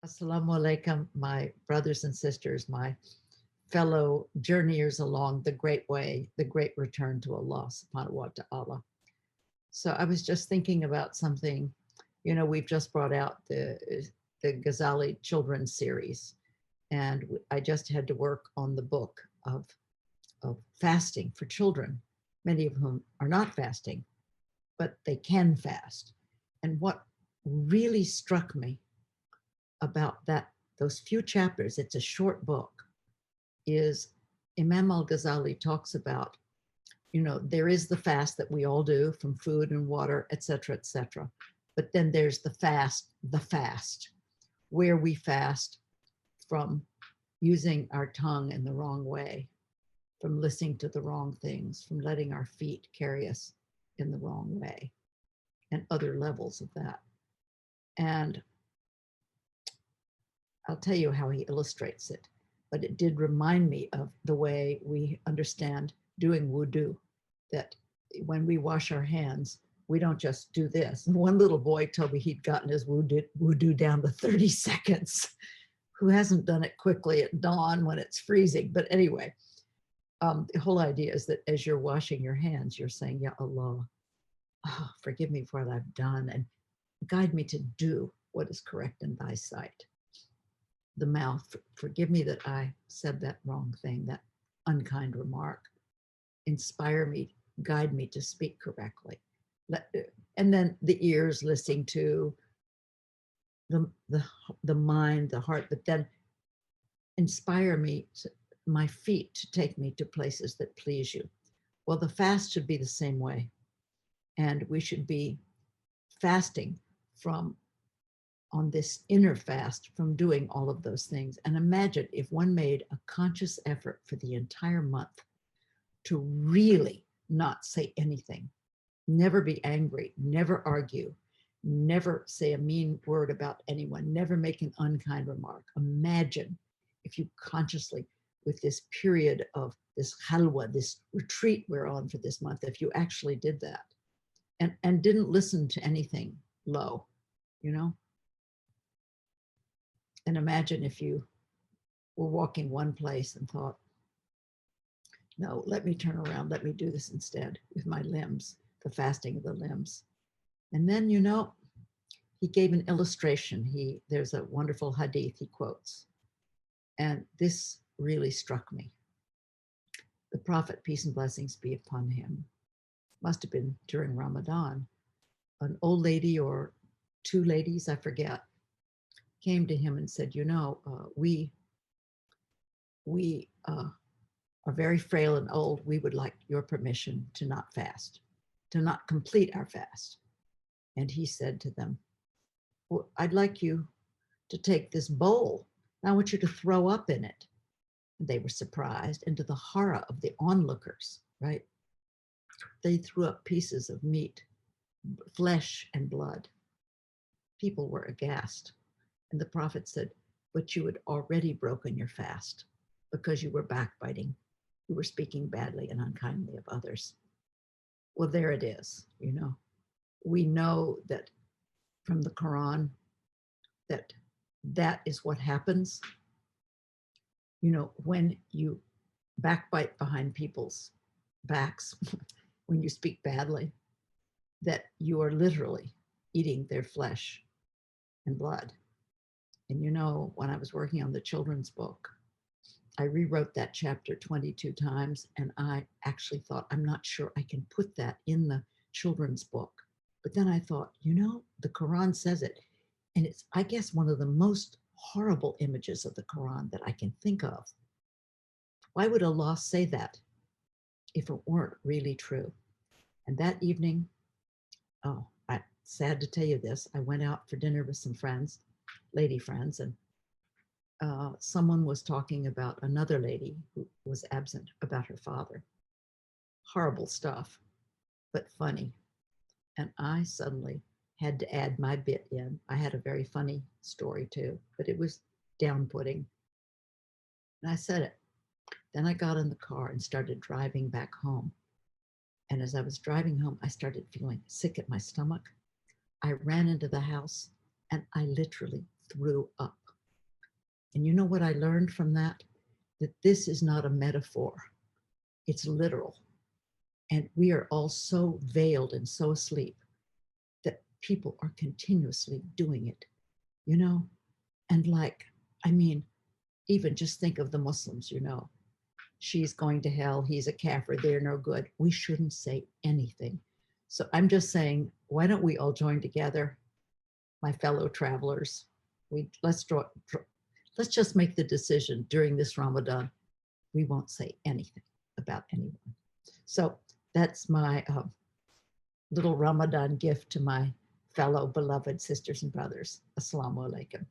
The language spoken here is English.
Assalamu alaikum, my brothers and sisters, my fellow journeyers along the great way, the great return to Allah subhanahu wa ta'ala. So I was just thinking about something, we've just brought out the Ghazali children's series, and I just had to work on the book of fasting for children, many of whom are not fasting, but they can fast. And what really struck me about those few chapters, it's a short book, is Imam al-Ghazali talks about, there is the fast that we all do from food and water, etc., etc. But then there's the fast, where we fast from using our tongue in the wrong way, from listening to the wrong things, from letting our feet carry us in the wrong way, and other levels of that. And I'll tell you how he illustrates it, but it did remind me of the way we understand doing wudu, that when we wash our hands, we don't just do this. And one little boy told me he'd gotten his wudu down to 30 seconds. Who hasn't done it quickly at dawn when it's freezing? But anyway, the whole idea is that as you're washing your hands, you're saying, Ya Allah, forgive me for what I've done and guide me to do what is correct in thy sight. The mouth, forgive me that I said that wrong thing, that unkind remark. Inspire me, guide me to speak correctly. And then the ears listening to the mind, the heart, but then inspire me, my feet to take me to places that please you. Well, the fast should be the same way. And we should be fasting on this inner fast from doing all of those things. And imagine if one made a conscious effort for the entire month to really not say anything, never be angry, never argue, never say a mean word about anyone, never make an unkind remark. Imagine if you consciously, with this period of this halwa, this retreat we're on for this month, if you actually did that and didn't listen to anything low, And imagine if you were walking one place and thought, no, let me turn around, let me do this instead with my limbs, the fasting of the limbs. And then, he gave an illustration. There's a wonderful hadith he quotes. And this really struck me. The Prophet, peace and blessings be upon him, must have been during Ramadan, an old lady or two ladies, I forget, came to him and said, we are very frail and old. We would like your permission to not fast, to not complete our fast. And he said to them, well, I'd like you to take this bowl. I want you to throw up in it. And they were surprised, and to the horror of the onlookers, right? They threw up pieces of meat, flesh and blood. People were aghast. And the Prophet said, but you had already broken your fast because you were backbiting. You were speaking badly and unkindly of others. Well, there it is, We know that from the Quran that is what happens, when you backbite behind people's backs, when you speak badly, that you are literally eating their flesh and blood. And when I was working on the children's book, I rewrote that chapter 22 times, and I actually thought, I'm not sure I can put that in the children's book. But then I thought, the Quran says it, and it's, I guess, one of the most horrible images of the Quran that I can think of. Why would Allah say that if it weren't really true? And that evening, sad to tell you this, I went out for dinner with some friends, lady friends, and someone was talking about another lady who was absent, about her father. Horrible stuff, but funny. And I suddenly had to add my bit in. I had a very funny story too, but it was down-putting. And I said it. Then I got in the car and started driving back home. And as I was driving home, I started feeling sick at my stomach. I ran into the house and I literally threw up. And you know what I learned from that? That this is not a metaphor, it's literal. And we are all so veiled and so asleep that people are continuously doing it, you know? And like, I mean, even just think of the Muslims, you know, she's going to hell, he's a kafir, they're no good. We shouldn't say anything. So I'm just saying, why don't we all join together, my fellow travelers? Let's just make the decision during this Ramadan, we won't say anything about anyone. So that's my little Ramadan gift to my fellow beloved sisters and brothers. Assalamu alaikum.